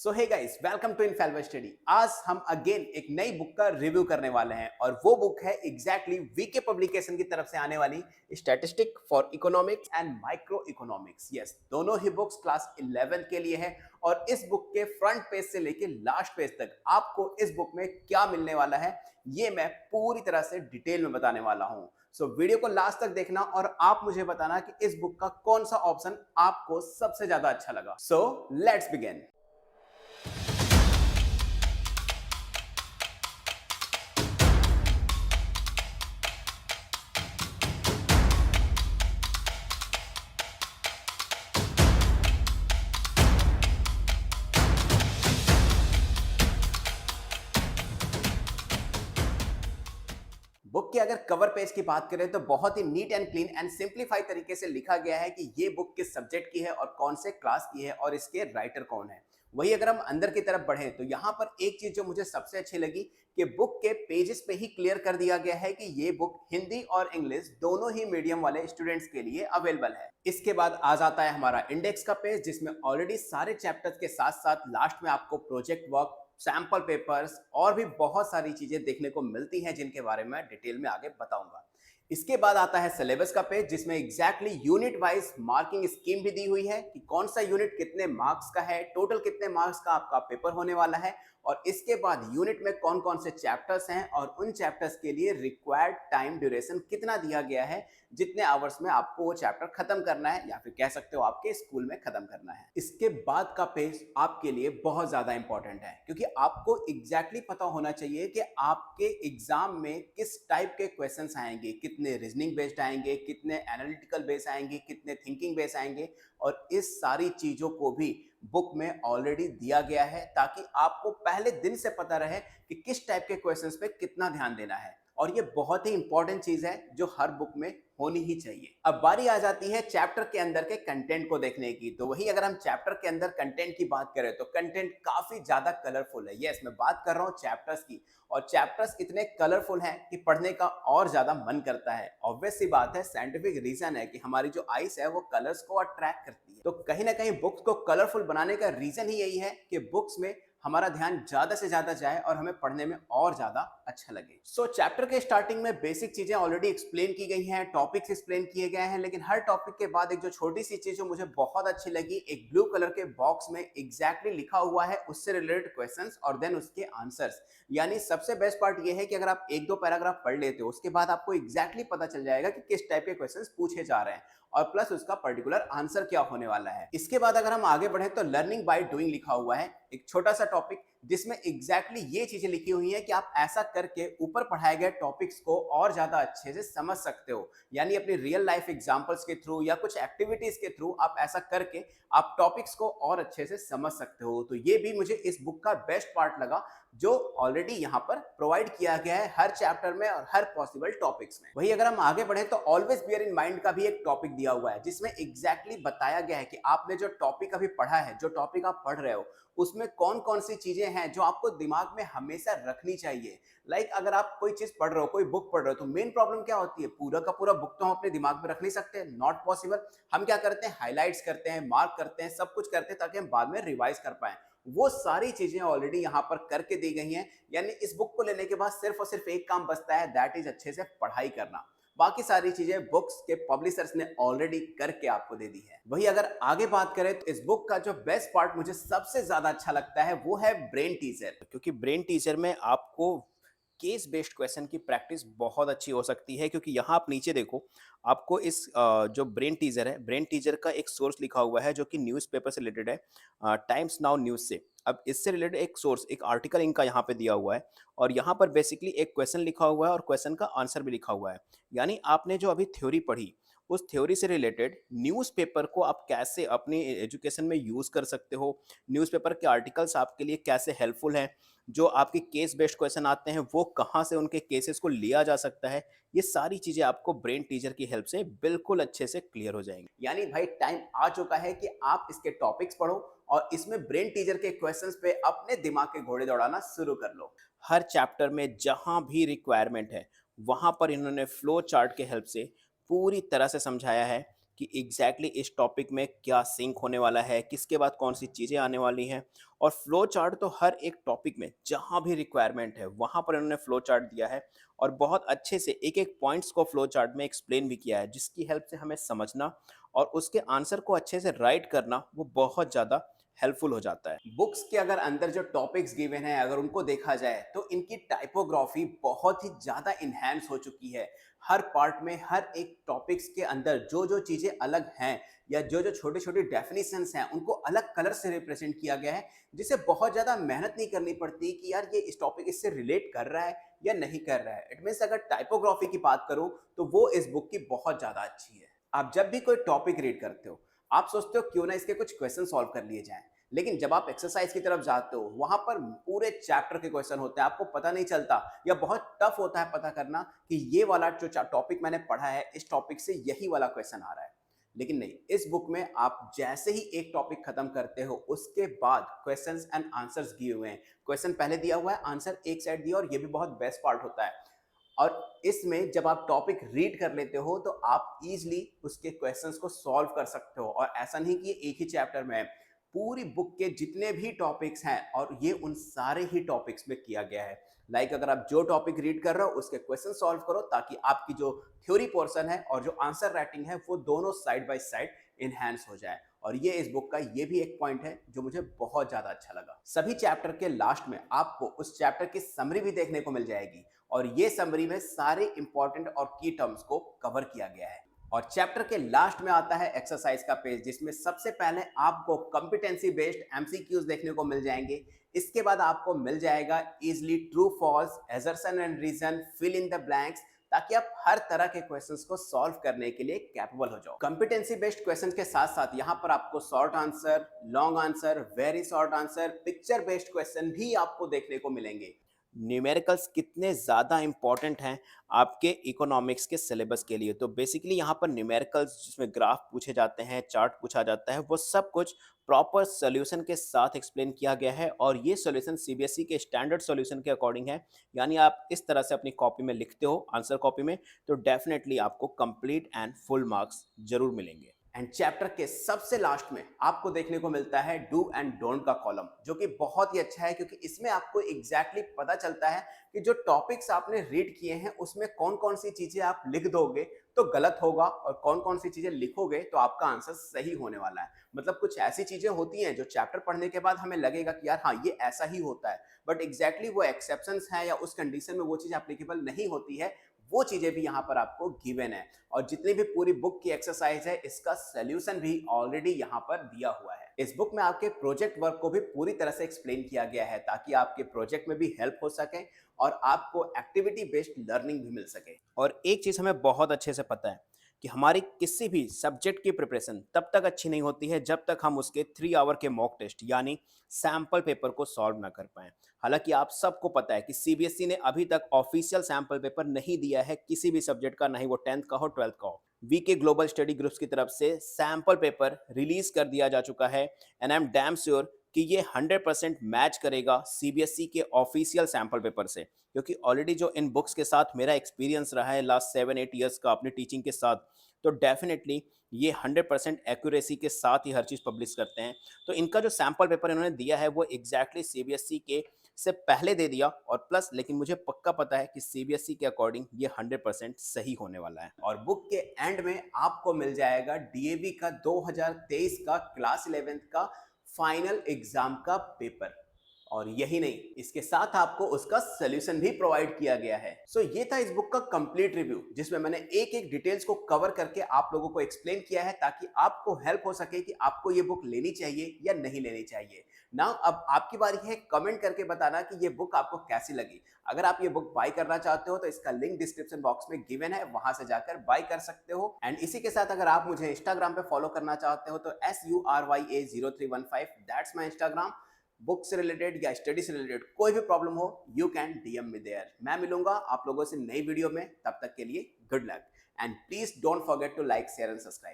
So hey guys, welcome to इनफैल्वा study. आज हम अगेन एक नई बुक का रिव्यू करने वाले हैं और वो बुक है एग्जैक्टली वीके पब्लिकेशन की तरफ से आने वाली statistic for economics and micro economics. Yes, दोनों ही बुक्स क्लास 11 के लिए है और इस बुक के फ्रंट पेज से लेके लास्ट पेज तक आपको इस बुक में क्या मिलने वाला है ये मैं पूरी तरह से डिटेल में बताने वाला हूं। सो वीडियो को लास्ट तक देखना और आप मुझे बताना कि इस बुक का कौन सा ऑप्शन आपको सबसे ज्यादा अच्छा लगा। So let's begin. बुक के अगर कवर पेज की बात करें तो बहुत ही neat and clean and simplified तरीके से लिखा गया है कि ये बुक किस सब्जेक्ट की है और कौन से क्लास की है और इसके राइटर कौन है। वही अगर हम अंदर की तरफ बढ़े तो यहाँ पर एक चीज जो मुझे सबसे अच्छी लगी कि बुक के पेजेस पे ही क्लियर कर दिया गया है कि ये बुक हिंदी और इंग्लिश दोनों ही मीडियम वाले स्टूडेंट्स के लिए अवेलेबल है। इसके बाद आ जाता है हमारा इंडेक्स का पेज जिसमें ऑलरेडी सारे चैप्टर्स के साथ साथ लास्ट में आपको प्रोजेक्ट वर्क, सैंपल पेपर्स और भी बहुत सारी चीजें देखने को मिलती हैं जिनके बारे में डिटेल में आगे बताऊंगा। इसके बाद आता है सिलेबस का पेज जिसमें exactly unit wise marking scheme भी दी हुई है कि कौन सा यूनिट कितने मार्क्स का है, टोटल कितने मार्क्स का आपका पेपर होने वाला है और इसके बाद यूनिट में कौन कौन से चैप्टर्स हैं और उन चैप्टर्स के लिए रिक्वायर्ड टाइम ड्यूरेशन कितना दिया गया है, जितने आवर्स में आपको वो चैप्टर खत्म करना है या फिर कह सकते हो आपके स्कूल में खत्म करना है। इसके बाद का पेज आपके लिए बहुत ज्यादा इंपॉर्टेंट है क्योंकि आपको एग्जैक्टली पता होना चाहिए कि आपके एग्जाम में किस टाइप के क्वेश्चंस आएंगे, कितने रीजनिंग बेस्ड आएंगे, कितने एनालिटिकल बेस्ड आएंगे, कितने थिंकिंग बेस्ड आएंगे और इस सारी चीजों को भी बुक में ऑलरेडी दिया गया है ताकि आपको पहले दिन से पता रहे कि किस टाइप के क्वेश्चंस पे कितना ध्यान देना है और ये बहुत ही इंपॉर्टेंट चीज है जो हर बुक में होनी ही चाहिए। अब बारी आ जाती है चैप्टर के अंदर के कंटेंट को देखने की। तो वही अगर हम चैप्टर के अंदर कंटेंट की बात करें तो कंटेंट काफी ज्यादा कलरफुल है। यस, मैं बात कर रहा हूँ चैप्टर्स की और चैप्टर्स इतने कलरफुल हैं कि पढ़ने का और ज्यादा मन करता है। ऑब्वियस सी बात है, साइंटिफिक रीजन है कि हमारी जो आईज है वो कलर्स को अट्रैक्ट करती है। तो कहीं ना कहीं बुक्स को कलरफुल बनाने का रीजन ही यही है कि बुक्स में हमारा ध्यान ज्यादा से ज्यादा जाए और हमें पढ़ने में और ज्यादा अच्छा लगे। सो चैप्टर के स्टार्टिंग में बेसिक चीजें ऑलरेडी एक्सप्लेन की गई हैं, टॉपिक्स एक्सप्लेन किए गए हैं, लेकिन हर टॉपिक के बाद एक जो छोटी सी चीज जो मुझे बहुत अच्छी लगी, एक ब्लू कलर के बॉक्स में एग्जैक्टली लिखा हुआ है उससे रिलेटेड क्वेश्चंस और देन उसके आंसर्स। यानी सबसे बेस्ट पार्ट ये है कि अगर आप एक दो पैराग्राफ पढ़ लेते हो उसके बाद आपको एग्जैक्टली पता चल जाएगा कि किस टाइप के क्वेश्चंस पूछे जा रहे हैं और प्लस उसका पर्टिकुलर आंसर क्या होने वाला है। इसके बाद अगर हम आगे बढ़े तो लर्निंग बाय डूइंग लिखा हुआ है, एक छोटा सा टॉपिक जिसमें एग्जैक्टली ये चीजें लिखी हुई हैं कि आप ऐसा करके ऊपर पढ़ाए गए टॉपिक्स को और ज्यादा अच्छे से समझ सकते हो। यानी अपनी रियल लाइफ एग्जांपल्स के थ्रू या कुछ एक्टिविटीज के थ्रू आप ऐसा करके आप टॉपिक्स को और अच्छे से समझ सकते हो। तो ये भी मुझे इस बुक का बेस्ट पार्ट लगा जो ऑलरेडी यहाँ पर प्रोवाइड किया गया है हर चैप्टर में और हर पॉसिबल टॉपिक्स में। वही अगर हम आगे बढ़े तो ऑलवेज बियर इन माइंड का भी एक टॉपिक दिया हुआ है जिसमें एग्जैक्टली बताया गया है कि आपने जो टॉपिक अभी पढ़ा है, जो टॉपिक आप पढ़ रहे हो, उसमें कौन कौन सी चीजें हैं जो आपको दिमाग में हमेशा रखनी चाहिए। अगर आप कोई चीज पढ़ रहे हो, कोई बुक पढ़ रहे हो, तो मेन प्रॉब्लम क्या होती है, पूरा का पूरा बुक तो हम अपने दिमाग में रख नहीं सकते, नॉट पॉसिबल। हम क्या करते हैं, हाईलाइट्स करते हैं, मार्क करते हैं, सब कुछ करते हैं ताकि हम बाद में रिवाइज कर पाए। वो सारी चीजें ऑलरेडी यहाँ पर करके दी गई हैं। यानी इस बुक को लेने के बाद सिर्फ और सिर्फ एक काम बचता है, दैट इज अच्छे से पढ़ाई करना। बाकी सारी चीजें बुक्स के पब्लिशर्स ने ऑलरेडी करके आपको दे दी है। वही अगर आगे बात करें तो इस बुक का जो बेस्ट पार्ट मुझे सबसे ज्यादा अच्छा लगता है वो है ब्रेन टीजर, क्योंकि ब्रेन टीजर में आपको केस बेस्ड क्वेश्चन की प्रैक्टिस बहुत अच्छी हो सकती है। क्योंकि यहाँ आप नीचे देखो, आपको इस जो ब्रेन टीजर है, ब्रेन टीजर का एक सोर्स लिखा हुआ है जो कि न्यूज़पेपर से रिलेटेड है, टाइम्स नाउ न्यूज़ से। अब इससे रिलेटेड एक सोर्स, एक आर्टिकल इनका यहाँ पे दिया हुआ है और यहाँ पर बेसिकली एक क्वेश्चन लिखा हुआ है और क्वेश्चन का आंसर भी लिखा हुआ है। यानी आपने जो अभी थ्योरी पढ़ी उस थ्योरी से रिलेटेड न्यूज़पेपर को आप कैसे अपनी एजुकेशन में यूज़ कर सकते हो, न्यूज़पेपर के आर्टिकल्स आपके लिए कैसे हेल्पफुल हैं, जो आपके केस बेस्ड क्वेश्चन आते हैं वो कहाँ से उनके केसेस को लिया जा सकता है, ये सारी चीज़ें आपको ब्रेन टीचर की हेल्प से बिल्कुल अच्छे से क्लियर हो जाएंगी। यानी भाई टाइम आ चुका है कि आप इसके टॉपिक्स पढ़ो और इसमें ब्रेन टीचर के क्वेश्चंस पे अपने दिमाग के घोड़े दौड़ाना शुरू कर लो। हर चैप्टर में जहां भी रिक्वायरमेंट है वहां पर इन्होंने फ्लो चार्ट के हेल्प से पूरी तरह से समझाया है कि एग्जैक्टली इस टॉपिक में क्या सिंक होने वाला है, किसके बाद कौन सी चीज़ें आने वाली हैं। और फ्लो चार्ट तो हर एक टॉपिक में जहाँ भी रिक्वायरमेंट है वहाँ पर इन्होंने फ्लो चार्ट दिया है और बहुत अच्छे से एक एक पॉइंट्स को फ्लो चार्ट में एक्सप्लेन भी किया है, जिसकी हेल्प से हमें समझना और उसके आंसर को अच्छे से राइट करना वो बहुत ज़्यादा हेल्पफुल हो जाता है। बुक्स के अगर अंदर जो टॉपिक्स गिवन हैं अगर उनको देखा जाए तो इनकी टाइपोग्राफी बहुत ही ज़्यादा इन्हेंस हो चुकी है। हर पार्ट में हर एक टॉपिक्स के अंदर जो जो चीज़ें अलग हैं या जो जो छोटे छोटे डेफिनेशंस हैं उनको अलग कलर से रिप्रेजेंट किया गया है, जिससे बहुत ज़्यादा मेहनत नहीं करनी पड़ती कि यार ये इस टॉपिक इससे रिलेट कर रहा है या नहीं कर रहा है। इट मीन्स अगर टाइपोग्राफी की बात करूँ तो वो इस बुक की बहुत ज़्यादा अच्छी है। आप जब भी कोई टॉपिक रीड करते हो आप सोचते हो क्यों ना इसके कुछ क्वेश्चन सॉल्व कर लिए जाएं, लेकिन जब आप एक्सरसाइज की तरफ जाते हो वहां पर पूरे चैप्टर के क्वेश्चन होते हैं, आपको पता नहीं चलता या बहुत टफ होता है पता करना कि ये वाला जो टॉपिक मैंने पढ़ा है इस टॉपिक से यही वाला क्वेश्चन आ रहा है। लेकिन नहीं, इस बुक में आप जैसे ही एक टॉपिक खत्म करते हो उसके बाद क्वेश्चंस एंड आंसर्स दिए हुए हैं। क्वेश्चन पहले दिया हुआ है, आंसर एक साइड दिया, और ये भी बहुत बेस्ट पार्ट होता है। और इसमें जब आप टॉपिक रीड कर लेते हो तो आप इजीली उसके क्वेश्चंस को सॉल्व कर सकते हो। और ऐसा नहीं कि एक ही चैप्टर में है, पूरी बुक के जितने भी टॉपिक्स हैं और ये उन सारे ही टॉपिक्स में किया गया है। अगर आप जो टॉपिक रीड कर रहे हो उसके क्वेश्चन सॉल्व करो ताकि आपकी जो थ्योरी पोर्शन है और जो आंसर राइटिंग है वो दोनों साइड बाय साइड इनहैंस हो जाए। और ये इस बुक का ये भी एक पॉइंट है जो मुझे बहुत ज्यादा अच्छा लगा। सभी चैप्टर के लास्ट में आपको उस चैप्टर की समरी भी देखने को मिल जाएगी और ये समरी में सारे इंपॉर्टेंट और की टर्म्स को कवर किया गया है। और चैप्टर के लास्ट में आता है एक्सरसाइज का पेज, जिसमें सबसे पहले आपको कॉम्पिटेंसी बेस्ड एमसीक्यूज देखने को मिल जाएंगे। इसके बाद आपको मिल जाएगा easily true false, assertion and reason, fill in the blanks, ताकि आप हर तरह के क्वेश्चंस को सॉल्व करने के लिए कैपेबल हो जाओ। कॉम्पिटेंसी बेस्ड क्वेश्चन के साथ साथ यहाँ पर आपको short answer, long answer, very short answer, picture based question भी आपको देखने को मिलेंगे। न्यूमेरिकल्स कितने ज़्यादा इंपॉर्टेंट हैं आपके इकोनॉमिक्स के सिलेबस के लिए। तो बेसिकली यहाँ पर न्यूमेरिकल्स जिसमें ग्राफ पूछे जाते हैं, चार्ट पूछा जाता है, वो सब कुछ प्रॉपर सॉल्यूशन के साथ एक्सप्लेन किया गया है। और ये सॉल्यूशन सीबीएसई के स्टैंडर्ड सॉल्यूशन के अकॉर्डिंग है। यानी आप इस तरह से अपनी कॉपी में लिखते हो आंसर कॉपी में तो डेफिनेटली आपको कंप्लीट एंड फुल मार्क्स जरूर मिलेंगे। एंड चैप्टर के सबसे लास्ट में आपको देखने को मिलता है डू एंड डोंट का कॉलम, जो कि बहुत ही अच्छा है क्योंकि इसमें आपको एग्जैक्टली पता चलता है कि जो टॉपिक्स आपने रीड किए हैं उसमें कौन कौन सी चीजें आप लिख दोगे तो गलत होगा और कौन कौन सी चीजें लिखोगे तो आपका आंसर सही होने वाला है। मतलब कुछ ऐसी चीजें होती हैं जो चैप्टर पढ़ने के बाद हमें लगेगा कि यार हाँ ये ऐसा ही होता है, बट एग्जैक्टली वो एक्सेप्शंस हैं या उस कंडीशन में वो चीज एप्लीकेबल नहीं होती है, वो चीजें भी यहाँ पर आपको गिवन है। और जितनी भी पूरी बुक की एक्सरसाइज है इसका सोल्यूशन भी ऑलरेडी यहाँ पर दिया हुआ है। इस बुक में आपके प्रोजेक्ट वर्क को भी पूरी तरह से एक्सप्लेन किया गया है ताकि आपके प्रोजेक्ट में भी हेल्प हो सके और आपको एक्टिविटी बेस्ड लर्निंग भी मिल सके। और एक चीज हमें बहुत अच्छे से पता है कि हमारी किसी भी सब्जेक्ट की प्रिपरेशन तब तक अच्छी नहीं होती है जब तक हम उसके 3 आवर के मॉक टेस्ट यानी सैंपल पेपर को सॉल्व ना कर पाए। हालांकि आप सबको पता है कि सीबीएसई ने अभी तक ऑफिशियल सैंपल पेपर नहीं दिया है किसी भी सब्जेक्ट का, नहीं वो 10th का हो 12th का हो। वीके ग्लोबल स्टडी ग्रुप्स की तरफ से सैंपल पेपर रिलीज कर दिया जा चुका है and I am damn sure कि ये 100% मैच करेगा सीबीएसई के ऑफिशियल सैंपल पेपर से, क्योंकि ऑलरेडी जो इन बुक्स के साथ मेरा एक्सपीरियंस रहा है लास्ट 7-8 ईयर्स का अपनी टीचिंग के साथ, तो डेफिनेटली ये 100% एक्यूरेसी के साथ ही हर चीज़ पब्लिश करते हैं। तो इनका जो सैंपल पेपर इन्होंने दिया है वो एग्जैक्टली सीबीएसई के से पहले दे दिया और प्लस, लेकिन मुझे पक्का पता है कि सीबीएसई के अकॉर्डिंग ये 100% सही होने वाला है। और बुक के एंड में आपको मिल जाएगा डीएवी का 2023 का क्लास 11th का फाइनल एग्जाम का पेपर। और यही नहीं, इसके साथ आपको उसका सोल्यूशन भी प्रोवाइड किया गया है। ये था इस बुक का कंप्लीट रिव्यू, जिसमें मैंने एक एक डिटेल्स को कवर करके आप लोगों को एक्सप्लेन किया है ताकि आपको हेल्प हो सके कि आपको ये बुक लेनी चाहिए या नहीं लेनी चाहिए। नाउ अब आपकी बारी है कमेंट करके बताना कि ये बुक आपको कैसी लगी। अगर आप ये बुक बाय करना चाहते हो तो इसका लिंक डिस्क्रिप्शन बॉक्स में गिवन है, वहां से जाकर बाय कर सकते हो। एंड इसी के साथ अगर आप मुझे इंस्टाग्राम पे फॉलो करना चाहते हो तो SURYA0315 that's my Instagram. Book से रिलेटेड या स्टडी से रिलेटेड कोई भी प्रॉब्लम हो you can DM me there. मैं मिलूंगा आप लोगों से नई वीडियो में, तब तक के लिए good luck and please don't forget to like share and subscribe.